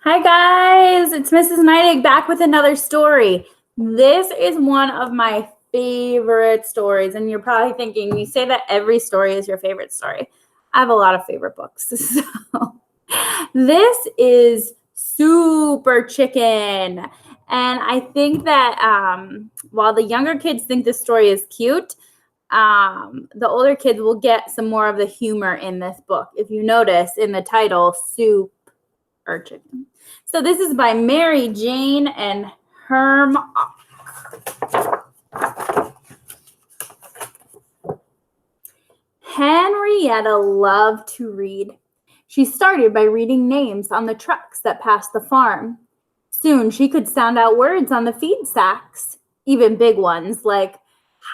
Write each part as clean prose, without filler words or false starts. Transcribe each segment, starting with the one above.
Hi guys, it's Mrs. Neidig back with another story. This is one of my favorite stories, and you're probably thinking, you say that every story is your favorite story. I have a lot of favorite books. So this is Super Chicken. And I think that while the younger kids think this story is cute, the older kids will get some more of the humor in this book. If you notice in the title, Soup or Chicken. So this is by Mary Jane and Herm. Henrietta loved to read. She started by reading names on the trucks that passed the farm. Soon she could sound out words on the feed sacks, even big ones like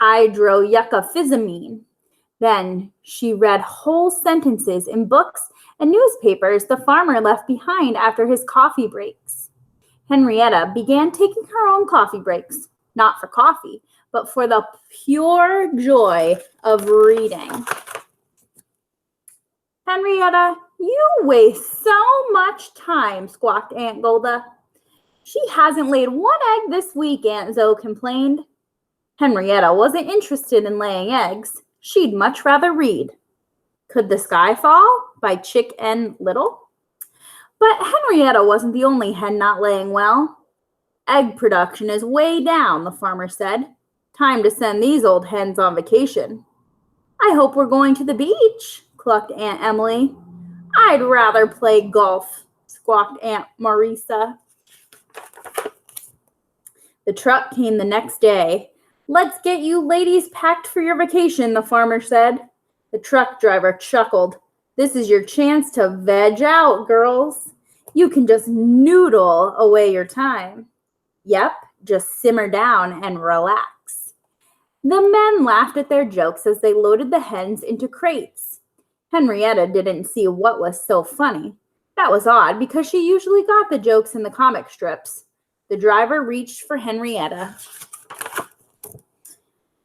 hydroyucophysamine. Then she read whole sentences in books and newspapers the farmer left behind after his coffee breaks. Henrietta began taking her own coffee breaks, not for coffee, but for the pure joy of reading. Henrietta, you waste so much time, squawked Aunt Golda. She hasn't laid one egg this week, Aunt Zoe complained. Henrietta wasn't interested in laying eggs. She'd much rather read. Could the Sky Fall by Chick N. Little? But Henrietta wasn't the only hen not laying well. Egg production is way down, the farmer said. Time to send these old hens on vacation. I hope we're going to the beach, clucked Aunt Emily. I'd rather play golf, squawked Aunt Maresa. The truck came the next day. Let's get you ladies packed for your vacation, the farmer said. The truck driver chuckled. This is your chance to veg out, girls. You can just noodle away your time. Yep, just simmer down and relax. The men laughed at their jokes as they loaded the hens into crates. Henrietta didn't see what was so funny. That was odd because she usually got the jokes in the comic strips. The driver reached for Henrietta.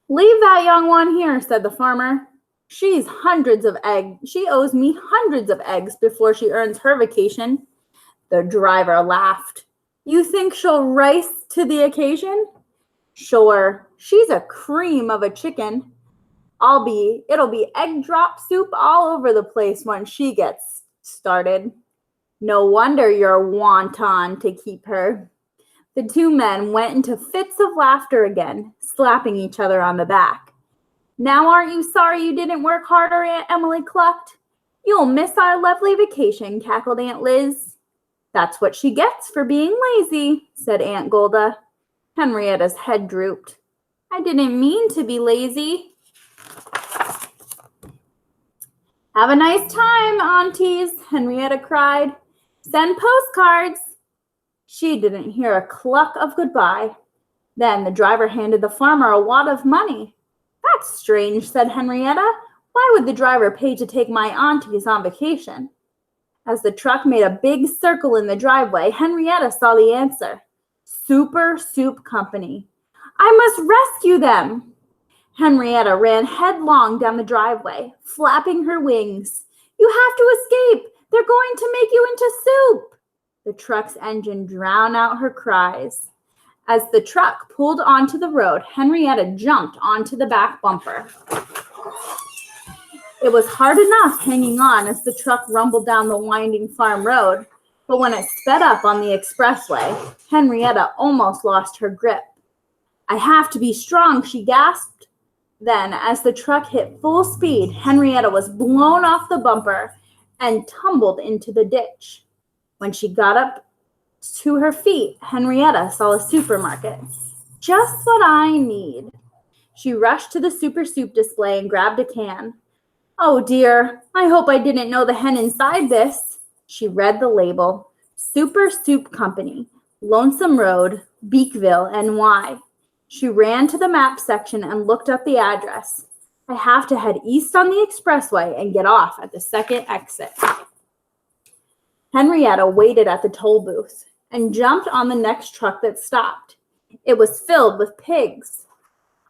Leave that young one here, said the farmer. She owes me hundreds of eggs before she earns her vacation. The driver laughed. You think she'll rise to the occasion? Sure, she's a cream of a chicken. It'll be egg drop soup all over the place when she gets started. No wonder you're wanton to keep her. The two men went into fits of laughter again, slapping each other on the back. Now aren't you sorry you didn't work harder, Aunt Emily clucked. You'll miss our lovely vacation, cackled Aunt Liz. That's what she gets for being lazy, said Aunt Golda. Henrietta's head drooped. I didn't mean to be lazy. Have a nice time, aunties, Henrietta cried. Send postcards. She didn't hear a cluck of goodbye. Then the driver handed the farmer a wad of money. That's strange, said Henrietta. Why would the driver pay to take my aunties on vacation? As the truck made a big circle in the driveway, Henrietta saw the answer. Super Soup Company. I must rescue them. Henrietta ran headlong down the driveway, flapping her wings. You have to escape. They're going to make you into soup. The truck's engine drowned out her cries. As the truck pulled onto the road, Henrietta jumped onto the back bumper. It was hard enough hanging on as the truck rumbled down the winding farm road, but when it sped up on the expressway, Henrietta almost lost her grip. I have to be strong, she gasped. Then, as the truck hit full speed, Henrietta was blown off the bumper and tumbled into the ditch. When she got up to her feet, Henrietta saw a supermarket. Just what I need. She rushed to the Super Soup display and grabbed a can. Oh dear, I hope I didn't know the hen inside this. She read the label. Super Soup Company, Lonesome Road, Beekville, NY. She ran to the map section and looked up the address. I have to head east on the expressway and get off at the second exit. Henrietta waited at the toll booth and jumped on the next truck that stopped. It was filled with pigs.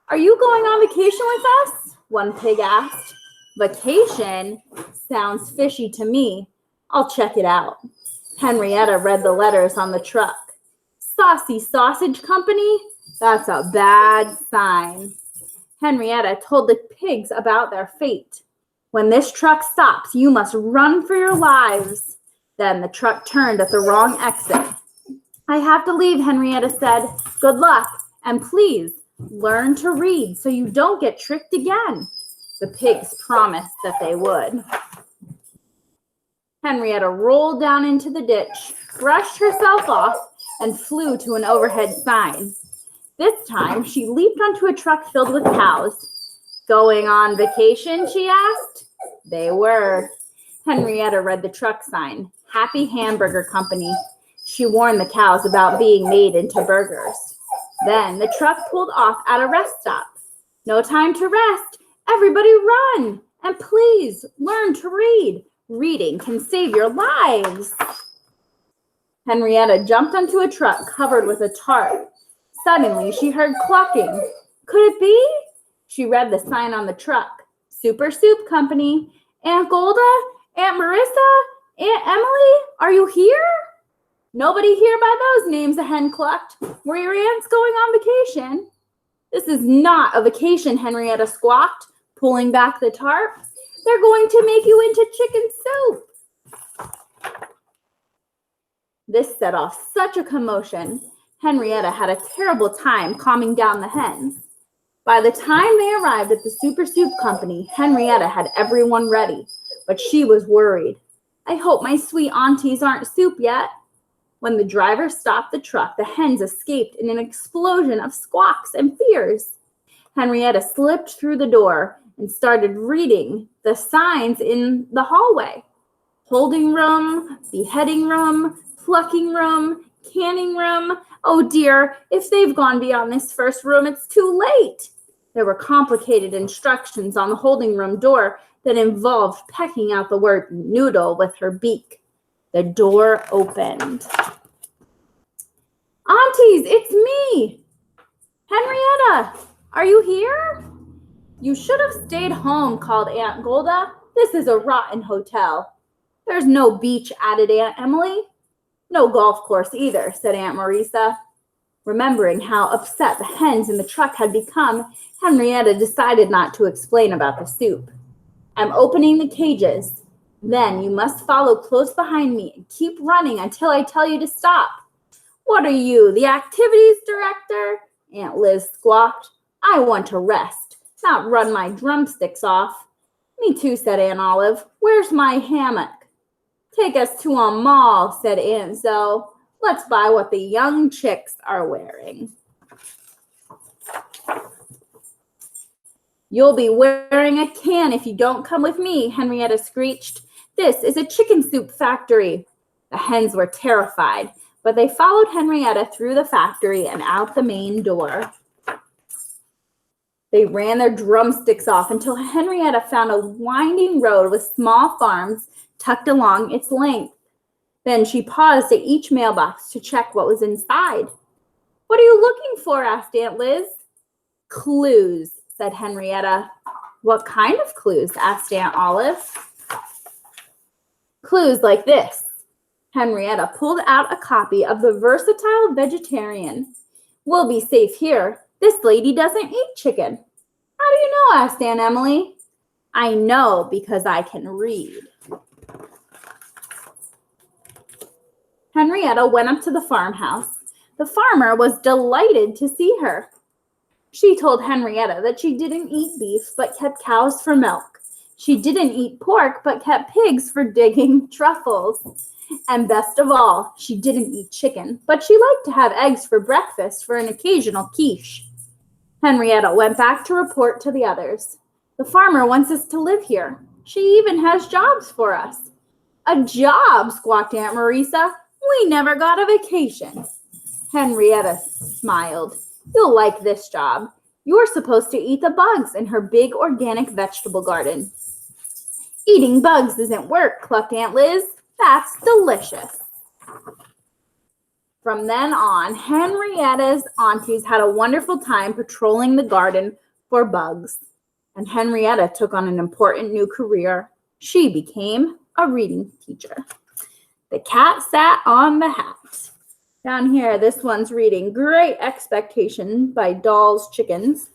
Are you going on vacation with us? One pig asked. Vacation? Sounds fishy to me. I'll check it out. Henrietta read the letters on the truck. Saucy Sausage Company? That's a bad sign. Henrietta told the pigs about their fate. When this truck stops, you must run for your lives. Then the truck turned at the wrong exit. I have to leave, Henrietta said. Good luck, and please learn to read so you don't get tricked again. The pigs promised that they would. Henrietta rolled down into the ditch, brushed herself off, and flew to an overhead sign. This time, she leaped onto a truck filled with cows. Going on vacation, she asked. They were. Henrietta read the truck sign, Happy Hamburger Company. She warned the cows about being made into burgers. Then the truck pulled off at a rest stop. No time to rest. Everybody run. And please learn to read. Reading can save your lives. Henrietta jumped onto a truck covered with a tarp. Suddenly, she heard clucking. Could it be? She read the sign on the truck. Super Soup Company. Aunt Golda? Aunt Maresa? Aunt Emily? Are you here? Nobody here by those names, a hen clucked. Were your aunts going on vacation? This is not a vacation, Henrietta squawked, pulling back the tarp. They're going to make you into chicken soup. This set off such a commotion. Henrietta had a terrible time calming down the hens. By the time they arrived at the Super Soup Company, Henrietta had everyone ready, but she was worried. I hope my sweet aunties aren't soup yet. When the driver stopped the truck, the hens escaped in an explosion of squawks and fears. Henrietta slipped through the door and started reading the signs in the hallway. Holding room, beheading room, plucking room, canning room. Oh dear, if they've gone beyond this first room, it's too late. There were complicated instructions on the holding room door that involved pecking out the word noodle with her beak. The door opened. Aunties, it's me! Henrietta, are you here? You should have stayed home, called Aunt Golda. This is a rotten hotel. There's no beach, added Aunt Emily. No golf course either, said Aunt Maresa. Remembering how upset the hens in the truck had become, Henrietta decided not to explain about the soup. I'm opening the cages. Then you must follow close behind me and keep running until I tell you to stop. What are you, the activities director? Aunt Liz squawked. I want to rest, not run my drumsticks off. Me too, said Aunt Olive. Where's my hammock? Take us to a mall, said Aunt Zoe. Let's buy what the young chicks are wearing. You'll be wearing a can if you don't come with me, Henrietta screeched. This is a chicken soup factory. The hens were terrified, but they followed Henrietta through the factory and out the main door. They ran their drumsticks off until Henrietta found a winding road with small farms tucked along its length. Then she paused at each mailbox to check what was inside. What are you looking for? Asked Aunt Liz. Clues, said Henrietta. What kind of clues? Asked Aunt Olive. Clues like this. Henrietta pulled out a copy of The Versatile Vegetarian. We'll be safe here. This lady doesn't eat chicken. How do you know? Asked Aunt Emily. I know because I can read. Henrietta went up to the farmhouse. The farmer was delighted to see her. She told Henrietta that she didn't eat beef but kept cows for milk. She didn't eat pork but kept pigs for digging truffles. And best of all, she didn't eat chicken, but she liked to have eggs for breakfast for an occasional quiche. Henrietta went back to report to the others. The farmer wants us to live here. She even has jobs for us. A job, squawked Aunt Maresa. We never got a vacation. Henrietta smiled. You'll like this job. You're supposed to eat the bugs in her big organic vegetable garden. Eating bugs isn't work, clucked Aunt Liz. That's delicious. From then on, Henrietta's aunties had a wonderful time patrolling the garden for bugs. And Henrietta took on an important new career. She became a reading teacher. The cat sat on the hat. Down here, this one's reading Great Expectation by Doll's Chickens.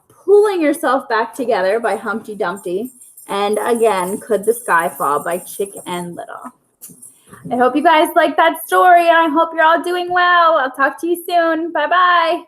Pulling Yourself Back Together by Humpty Dumpty. And again, Could the Sky Fall by Chick and Little. I hope you guys like that story, and I hope you're all doing well. I'll talk to you soon. Bye-bye.